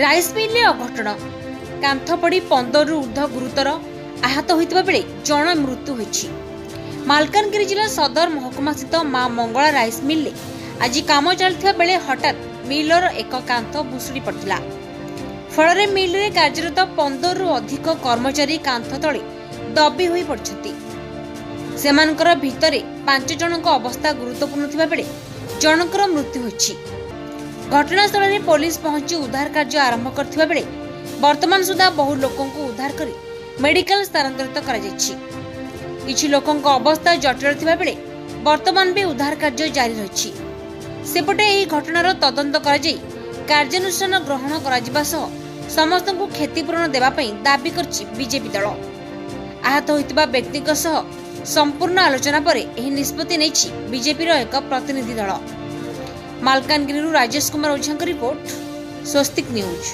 Rice mill अघटन कांथ पड़ी 15 रु ऊर्ध्व गुरुतर आहत होता बेले जन मृत्यु होईछि। मालकानगिरी जिला सदर महकुमा स्थित मां मंगला राइस मिल आज काम चलता बेले हठात मिलर एक कांथ भुशुड़ी पड़ता। फल मिल रे कार्यरत 15 रु अधिक कर्मचारी कांथ तले दबी होई पड़छंती। सेमानकर भितरे 5 जनक अवस्था गुरुत्वपूर्ण थिबा बेले जनकर मृत्यु होईछि। घटनास्थल में पुलिस पहुंची उद्धार कार्य आरंभ करथिबा बेले वर्तमान सुधा बहु लोकों को उद्धार करी मेडिकल स्थानांतरित करा जायछि। किछि लोकों को अवस्था जटिल थिबा बेले वर्तमान भी उद्धार कार्य जारी रहिछि। सेपटे एही घटनार तदंत करा जाई कार्यानुष्ठान ग्रहण करा जिबा सह समस्त को क्षतिपूरण देबा पई दाबी करछि बीजेपी दल। आहत होइतबा व्यक्ति सह संपूर्ण आलोचना पर एही निष्पत्ति नेछि बीजेपी रो एक प्रतिनिधि दल। मालकानगिरी राजेश कुमार ओझा रिपोर्ट, स्वस्तिक न्यूज।